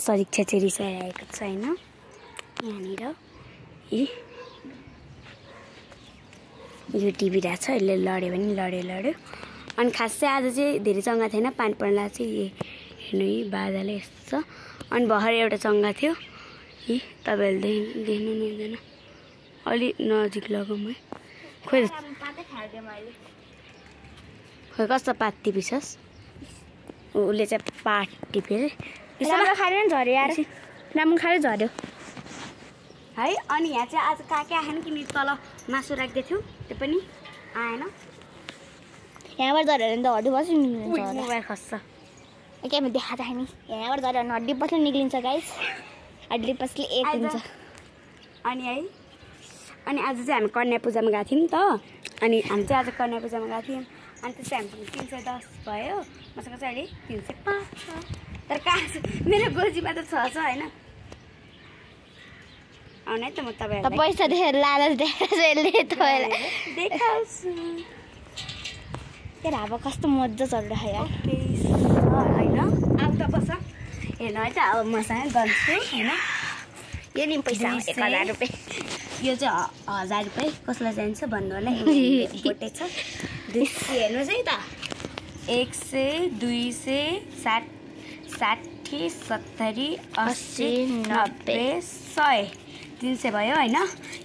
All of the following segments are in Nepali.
सरिक छेचेरी आएको छ हैन यहाँनिर यो टिभी रहेछ यसले लड्यो भने लड्यो अनि खास चाहिँ आज चाहिँ धेरै चङ्गा थिएन पानी पर्ला चाहिँ हेर्नु बादल यस्तो छ अनि भर्खर एउटा चङ्गा थियो तपाईहरुले देख्नु मिल्दैन अलि नजिक लगाउँ है खोइ कस्तो पात टिपिछस् उसले चाहिँ पात टिप्यो राम्रो खाएर झर्यो यार राम्रो खाएर झर्यो है अनि यहाँ चाहिँ आज काके आएन कि तल मासु राख्दै थियौ त्यो पनि आएन यहाँबाट झर्यो भने त हड्डी बस्नु निक्लिन्छ मोबाइल खस्छ के म देखाएको थिएँ नि यहाँबाट झर्यो भने हड्डी बस्नु निक्लिन्छ गाइस हड्डी बस्ले एक हुन्छ अनि है अनि आज चाहिँ हामी कन्या पूजामा गएको थियौँ त अनि हामी चाहिँ आज कन्या पूजामा गएको थियौँ अनि त्यसै हामीसँग 310 भयो मसँग चाहिँ अहिले 305 छ तर कहाँ मेरो गोजीमा त छ हैन आउन है त म तपाईहरुलाई पैसा देखेर लालच देखेर तपाईहरुलाई देखाउँछु के राबो कस्तो मज्जा चलिरहेको यार हैन आउ त बस हेर्नु है त अब मसँग गर्छु हैन यो नि पैसा 1000 रुपैयाँ यो चाहिँ 1000 रुपैयाँ कसलाई चाहिन्छ भन्नु होला इम्पोर्टेड छ हेर्नुहोस् है त 100 200 60 70 80 90 100 300 भयो हैन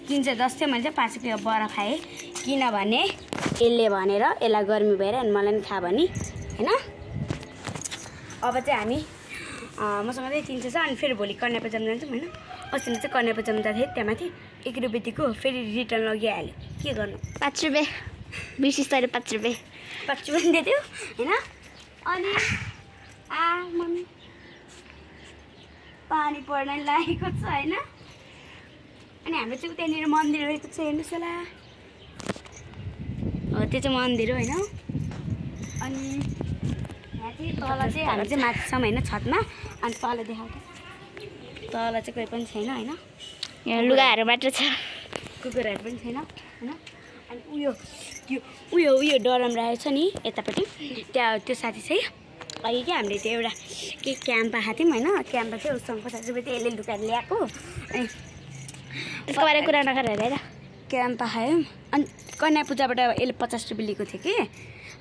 310 थियो मैले चाहिँ 5 रुपैयाँ बरा खाएँ किनभने यसले भनेर यसलाई गर्मी भएर अनि मलाई नि थाहा भनी हैन अब चाहिँ हामी मसँग चाहिँ 300 छ अनि फेरि भोलि कन्या पूजामा जान्छौँ हैन अस्ति चाहिँ कन्या पूजामा जाँदाखेरि त्यहाँ माथि 1 रुपैयाँ दिएको फेरि रिटर्न लगिहाल्यो के गर्नु 5 रुपैयाँ विशेष गरी 5 रुपैयाँ 5 रुपैयाँ दिएको हैन अनि मम्मी पानी पर्न लागेको छ हैन अनि हाम्रो चाहिँ त्यहाँनिर मन्दिर रहेको छ हेर्नुहोस् होला त्यो चाहिँ मन्दिर हो हैन अनि यहाँ चाहिँ तल चाहिँ हामी चाहिँ माथि छौँ हैन छतमा अनि तल देखाउँछ तल चाहिँ कोही पनि छैन हैन यहाँ लुगाहरू मात्र छ कुकुरहरू पनि छैन हैन अनि उयो डरम राखेको छ नि यतापट्टि त्यहाँ त्यो साथी चाहिँ अघि क्या हामीले त्यो एउटा के क्याम्पा खाएको थियौँ हैन क्याम्पा चाहिँ उसँग 50 रुपैयाँ चाहिँ यसले लुकाएर ल्याएको अनि त्यसको बारे कुरा नगरेर हेर क्याम्पा खायौँ अनि कन्या पूजाबाट यसले 50 रुपैयाँ लिएको थियो कि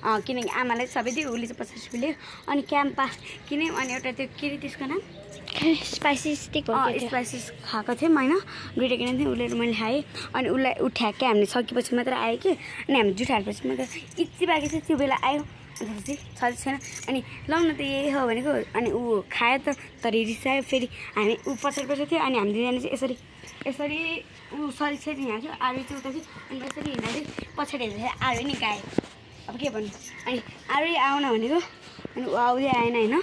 किनकि आमालाई सबै दियो उसले चाहिँ 50 रुपैयाँ लियो अनि क्याम्पा किन्यौँ अनि एउटा त्यो के त्यसको नाम स्पाइसी स्टिक हो स्पाइसी खाएको थियौँ हैन दुईवटा किनेको थियौँ उसले मैले खाएँ अनि उसलाई उठाएकै हामीले सकेपछि मात्र आयो कि अनि हामी जुठाएपछि मात्र इच्ची बाँकी चाहिँ त्यो बेला आयो अन्त चाहिँ छैन अनि लाउन त यही हो भनेको अनि ऊ खायो त तर रिसायो फेरि हामी ऊ पछाडि थियो अनि हामी दुईजना चाहिँ यसरी ऊ सरी यहाँ थियो आरो चाहिँ उता थियो अनि यसरी हिँड्दा चाहिँ पछाडि हेर्दाखेरि आरो नि गायो अब के भन्नु अनि आरो आउन भनेको अनि ऊ आउँदै आएन हैन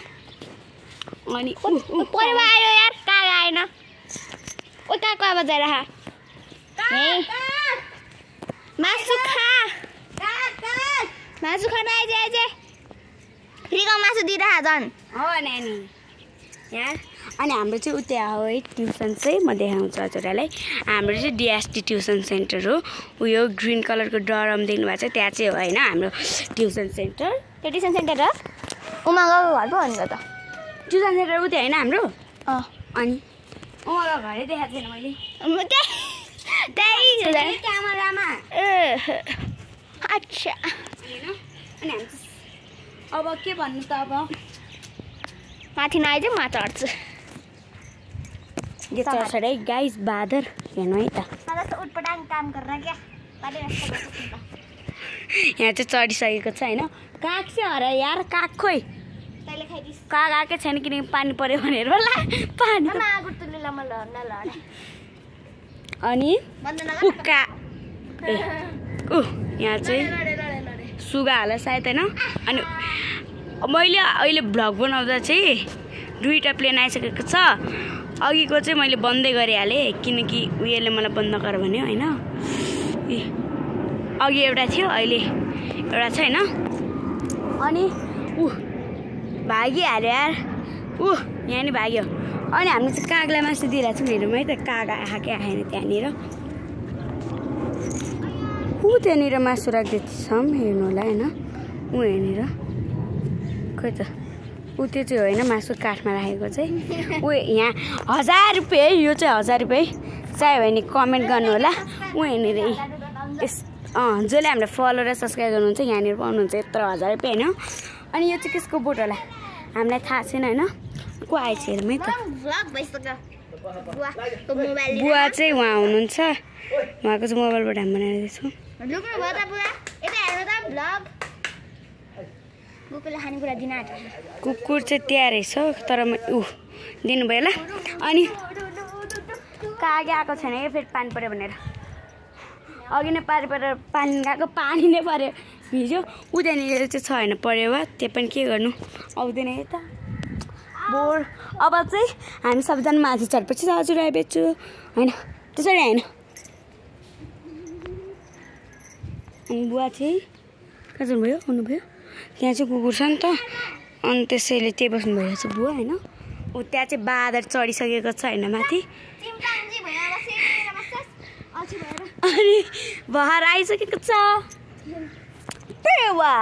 अनि परिमा आयो यार कहाँ आएन ओ कहाँको आवाज आइरह मासु खान आइज फ्रीको मासु दिइरह झन् हो नानी यार अनि हाम्रो चाहिँ उता हो है ट्युसन चाहिँ म देखाउँछु हजुरलाई हाम्रो चाहिँ डिएसटी ट्युसन सेन्टर हो उयो ग्रिन कलरको ड्रम देख्नु भएको छ त्यहाँ चाहिँ हो हैन हाम्रो ट्युसन सेन्टर त्यो ट्युसन सेन्टर हो उमाको घर पो भनेको त ट्युसन सेन्टर उता हैन हाम्रो अनि उमाको घरै देखाएको छैन मैले त्यही क्यामेरामा अच्छा हैन अनि हामी अब के भन्नु त अब माथि नआइज म चढ्छु यो चढ्छ है गाइस बादर हेर्नु है त उटपटाङ काम गर्न क्या यहाँ चाहिँ चढिसकेको छ हैन काग चाहिँ हरा यार काग खोइ तैले खाइदिस काग आएकै छैन किनकि पानी पर्यो भनेर होला पानी अनि उक्का यहाँ चाहिँ सुगा होला सायद हैन अनि मैले अहिले भ्लग बनाउँदा चाहिँ 2टा प्लेन आइसकेको छ अघिको चाहिँ मैले बन्दै गरिहालेँ किनकि उयोले मलाई बन्द गर भन्यो हैन अघि एउटा थियो अहिले एउटा छ हैन अनि भागिहाल्यो यार यहाँ नि भाग्यो अनि हामीले चाहिँ कागलाई मासु दिइरहेको छौँ हेरौँ है त काग आएकै आएन त्यहाँनिर त्यहाँनिर मासु राख्दै छौँ हेर्नु होला हैन यहाँनिर खोइ त ऊ त्यो चाहिँ होइन मासु काठमा राखेको चाहिँ ऊ यहाँ 1000 रुपियाँ यो चाहिँ 1000 रुपियाँ चाहियो भने कमेन्ट गर्नु होला ऊ यहाँनिर जसले हामीलाई फलो र सब्सक्राइब गर्नुहुन्छ यहाँनिर पाउनुहुन्छ यत्रो 1000 रुपियाँ होइन अनि यो चाहिँ कसको बोट होला हामीलाई थाहा छैन होइन को आएछ हेरौँ है त बुवा चाहिँ उहाँ हुनुहुन्छ उहाँको चाहिँ मोबाइलबाट हामी बनाइरहेको कुकुर चाहिँ त्यहाँ रहेछ तर दिनुभयो ल अनि कागे आएको छैन कि फेरि पानी पऱ्यो भनेर अघि नै पानी गएको पानी नै पऱ्यो भिज्यो उनीहरू चाहिँ छ होइन पऱ्यो वा त्यो पनि के गर्नु आउँदैन है त बोर अब चाहिँ हामी सबजना माथि चढेपछि हजुरलाई बेच्छु होइन त्यसरी होइन अनि बुवा चाहिँ कहाँ जानुभयो आउनुभयो त्यहाँ चाहिँ कुकुर छ नि त अनि त्यसैले त्यही बस्नुभएको छ बुवा होइन ऊ त्यहाँ चाहिँ बादर चढिसकेको छ होइन माथि अनि भर आइसकेको छ वा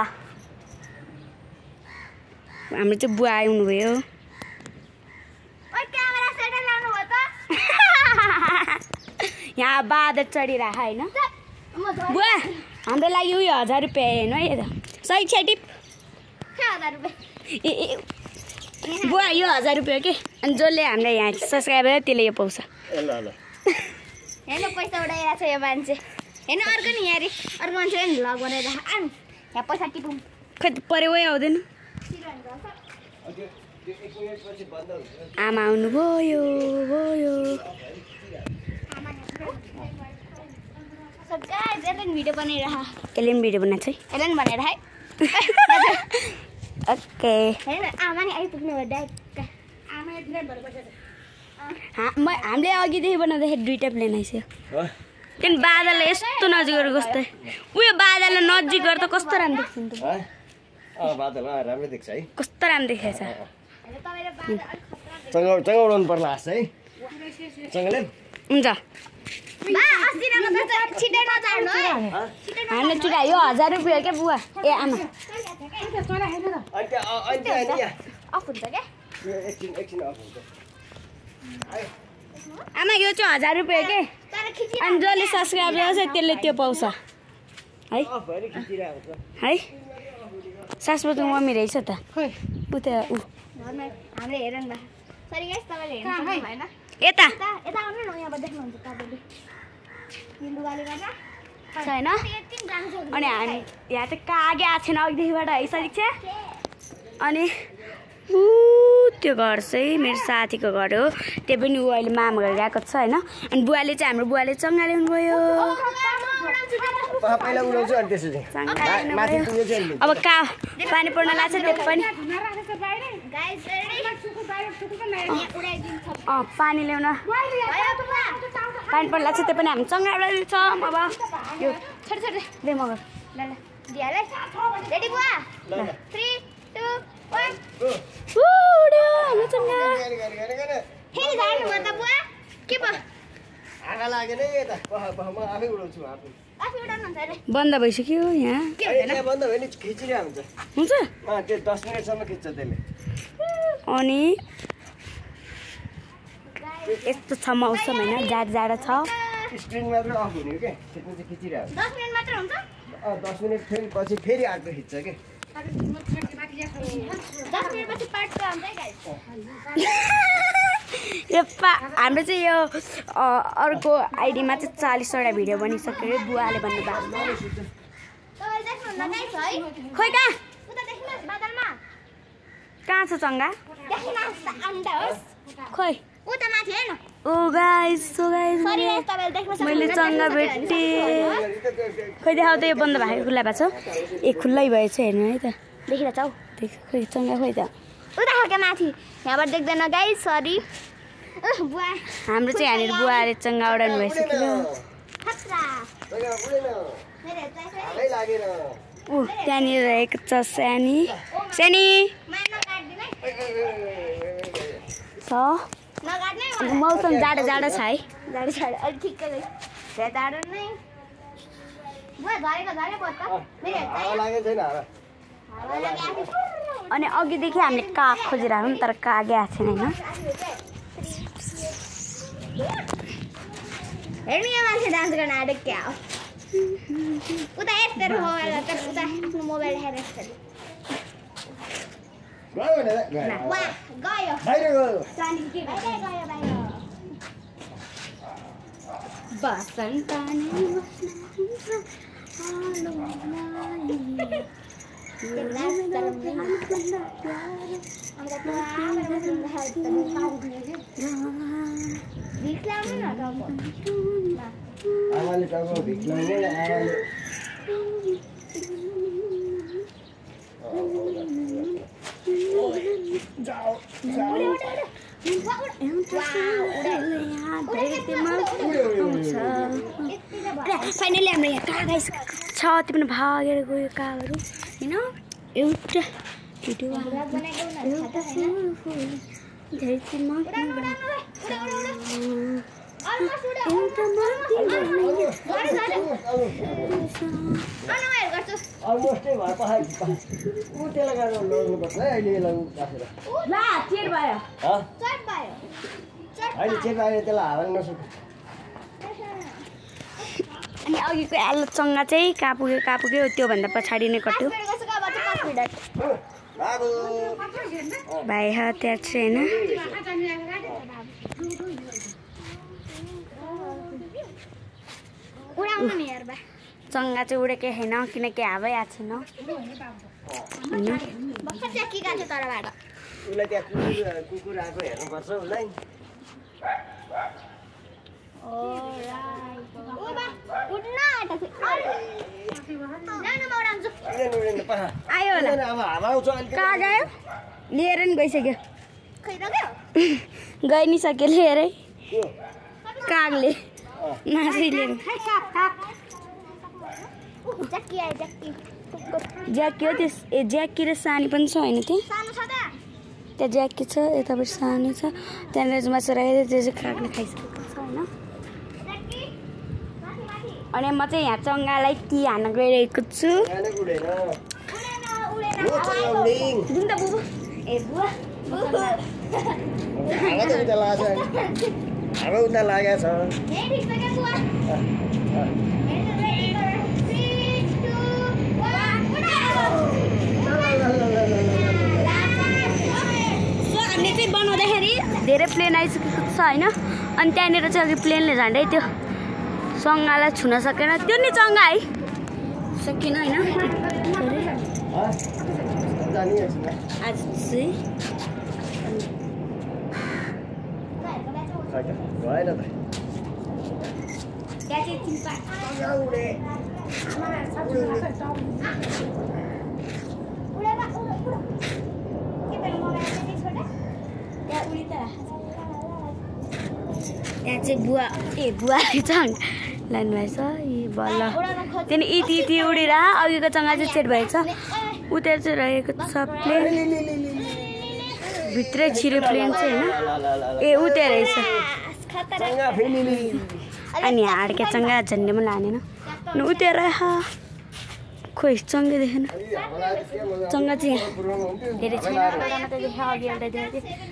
हाम्रो चाहिँ बुवा आउनुभयो यहाँ बादर चढिरह होइन बुवा हाम्रो लागि उयो 1000 रुपियाँ हेर्नु है त सही छ टिप बुवा यो 1000 रुपियाँ के अनि जसले हामीलाई यहाँ सब्सक्राइबर त्यसले यो पाउँछ हेर्नु पैसा उडाइरहेको छ यो मान्छे हेर्नु अर्को नि यहाँ अर्को मान्छे भ्लग बनाएर यहाँ पैसा टिपौँ खै पऱ्यो वै आउँदैन आमा आउनुभयो भिडियो बनाइरह यसले पनि भिडियो बनाएको छ यसले पनि भनेर है ओके आमा नि आइपुग्नु भयो हामीले अघिदेखि बनाउँदाखेरि 2टा प्लेन आइसक्यो त्यहाँदेखि बादललाई यस्तो नजिक गरेर कस्तो उयो बादललाई नजिक गरेर त कस्तो राम्रो देख्छ नि त राम्रो देख्छ है कस्तो राम्रो देखेको छ चङ्गाउनु पर्ला है चङ्गाले हुन्छ हामीले हामीले चुटा यो 1000 रुपियाँ क्या बुवा ए आमा अफ हुन्छ क्या आमा यो चाहिँ 1000 रुपियाँ के अनि जसले सब्सक्राइब गर्छ त्यसले त्यो पाउँछ है सासबुको मम्मी रहेछ त ऊ त्यहाँ हामीले हेर न सरी गाइस तपाईले हेर्नु भएन यता यता आउनु न यहाँबाट देख्नुहुन्छ तपाईले लुगाले गर्दा छैन अनि हामी यहाँ चाहिँ कागे आएको छैन अघिदेखिबाट आइसकेको छ अनि त्यो घर चाहिँ मेरो साथीको घर हो त्यो पनि ऊ अहिले मामा घर गएको छ होइन अनि बुवाले चाहिँ हाम्रो बुवाले चङ्गा ल्याउनु गयो अब कहाँ पानी पर्न लाग्छ त्यो पनि पानी ल्याउन पानी पर्न लाग्छ त्यो पनि हामी चङ्गा ल्याउँछौँ अब यो ले मगर रेडी बुवा 3 2 1 फेरि जानु भयो त बुवा के भयो आगा लागेन यता म आफै उडाउँछु आफै उडाउनुहुन्छ अरे बन्द भइसक्यो यहाँ के हुँदैन बन्द भयो नि खिचिरहेको हुन्छ त्यो 10 मिनेटसम्म खिच्छ त्यसले अनि यस्तो छ मौसम होइन जाडो छ स्क्रिन मात्र अफ हुने हो के त्यसमा चाहिँ खिचिरहेको 10 मिनेट मात्र हुन्छ 10 मिनेट फेरि पछि फेरि अर्को खिच्छ के 10 मिनेट पछि पार्ट 2 आउँछ है गाइस यो हाम्रो चाहिँ यो अर्को आइडीमा चाहिँ 40 वटा भिडियो बनिसक्यो अरे बुवाले भन्नु भएको खोइ कहाँ छ चङ्गा खोइ ओ गाइस मैले चङ्गा भेटेँ खोइ देखाउ त यो बन्द भएको खुल्ला भएको छ ए खुल्लै भएछ हेर्नु है त देखिरहेछ हौ खोइ चङ्गा खोइ त उता खालको माथि यहाँबाट देख्दैन गाइस सरी बुवा हाम्रो चाहिँ यहाँनिर बुवाले चङ्गा उडाउनु भइसक्यो ऊ त्यहाँनिर रहेको छ सानी छ मौसम जाडो छ है जाडो अलि ठिक्कै जाडो नै बुवा झरेको झरे पर्छ मेरो हावा लागेको छैन हावा अनि अघिदेखि हामीले काग खोजिरहेको तर काग आएको छैन होइन हेर्नु यहाँ मान्छे डान्स गर्न आएको क्या हो उता यस्तो मोबाइल उता आफ्नो मोबाइल हेरेर यस्तो वाह गयो बाहिर गयो सानी के गयो बाहिर बसन्त आमाले टाउको भिख लाउने आमाले फाइनली हाम्रो यहाँ काग छ त्यो पनि भागेर गयो कागहरू होइन एउटा अलमोस्टै भयो पहाड ऊ त्यसलाई गरेर लड्नुपर्छ है अहिले यसलाई राखेर अहिले चेट बाहिर त्यसलाई हाल्न नसक्छ अनि अघिको आलु चङ्गा चाहिँ कहाँ पुग्यो त्योभन्दा पछाडि नै कट्यो भाइ त्यहाँ चाहिँ होइन चङ्गा चाहिँ उडेकै छैन किनकि हावै आएको छैन उसलाई त्यहाँ कुकुर आएको हेर्नुपर्छ उसलाई आयो होला काग आयो लिएर नि गइसक्यो गइ नि सक्यो लिएरै कागले मासु लिएर ज्याकी हो त्यो ज्याकी र सानी पनि छ होइन त्यहाँ ज्याकी छ यतापट्टि सानी छ त्यहाँनिर चाहिँ मासु राखेको त्यो चाहिँ कागले खाइसकेको छ होइन अनि म चाहिँ यहाँ चङ्गालाई ती हान्न गइरहेको छु उता लागेको छ हामीले चाहिँ बनाउँदाखेरि धेरै प्लेन आइसकेको छ होइन अनि त्यहाँनिर चाहिँ अघि प्लेनले झन्डै त्यो चङ्गालाई छुन सकेन त्यो नि चङ्गा है सकिन होइन आज चाहिँ भएन त यहाँ चाहिँ बुवाले चङ्गा लानुभएछ बल्ल त्यहाँदेखि इति उडेर अघिको चङ्गा चाहिँ सेट भएछ उता चाहिँ रहेको छ प्लेन भित्रै छिर्यो प्लेन चाहिँ होइन ए उता रहेछ अनि हाड्के चङ्गा झन्डै पनि लानेन अनि उता रह खोइ चङ्गे देखेन चङ्गा चाहिँ धेरै छैन अघि एउटा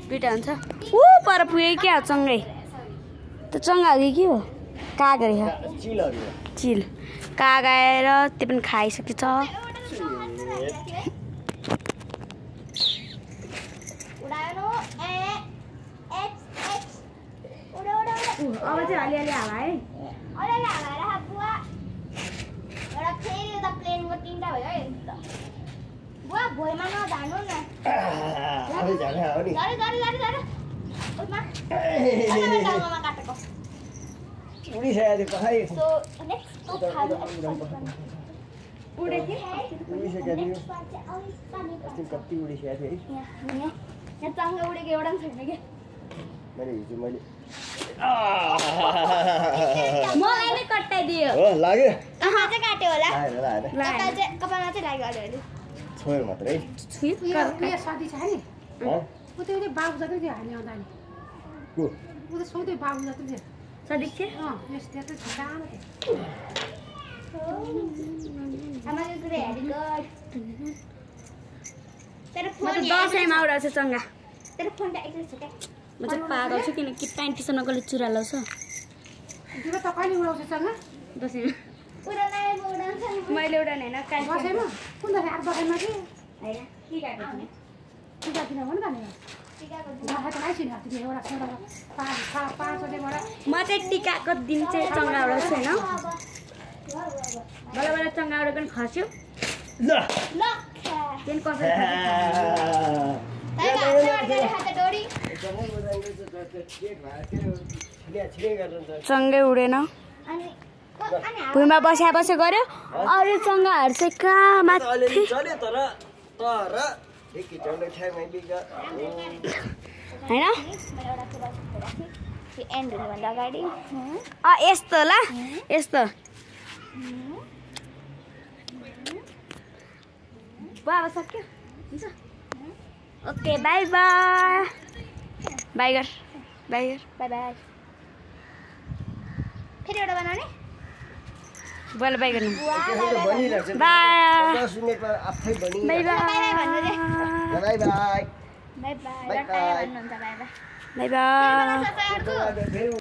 दुइटा हुन्छ ऊ पर पुगे क्या हो चङ्गै त चङ्गा हो कि के हो काग रहेछ चिल काग आएर त्यो पनि खाइसकेछ अब चाहिँ अलिअलि हावा है मलाई नै कट्टाइदियो लाग्यो काट्यो होला कपालमा चाहिँ लाग्यो अलिअलि छोयो मात्रै साथी छ नि उतै बाबु जति थियो हामी आउँदा नि उता सौँदै बाबु जति थियो सदिक थियो त्यहाँ चाहिँ सानो तेरो म फोन त दसैँमा उडाउँछ चङ्गा तेरो फोन त एक्लै छ क्या म चाहिँ पागल छु किनकि प्यान्ट टी सर्टमा कसले चुरा लाउँछ तिम्रो त कहिले उडाउँछ सँग दसैँमा उडाउन उडाउँछ मैले उडाउने होइन काली दसैँमा कुन दसैँ आठ दसैँमा कि होइन टिकाको दिन टिका किन भन त नि टिकाको दसैँ त आइसिन तिमी एउटा सोह्र पाँचवटेबाट म चाहिँ टिकाको दिन चाहिँ चङ्गा उडाउँछु होइन बल्ल बल्ल चङ्गा उडाएको पनि खस्यो ल लक्खा त्यहाँदेखि कसरी ताइमा हातबाट गरे हात डोरी चङ्गै उडेन अनि अनि भुइँमा बस्यो गऱ्यो अरू चङ्गाहरू चाहिँ कहाँ माथि अलिअलि चल्यो तर एकैचोटि ठ्याक्कै बिगा होइन मैले एउटा कुरा राखेँ त्यो एन्ड हुनुभन्दा अगाडि यस्तो ल यस्तो बाबा सक्यो हुन्छ ओके बाई बाई बाई गर बाई गर बाई बाई फेरि एउटा बनाउने बल्ल बाई गर्नु भनिरहेको छ बाई 10 मिनेटमा आफै भनि बाई बाई बाई भन्नु रे बाई बाई बाई बाई भन्नुहुन्छ बाई बाई बाई बाई के बनाउँछ अर्को फेरि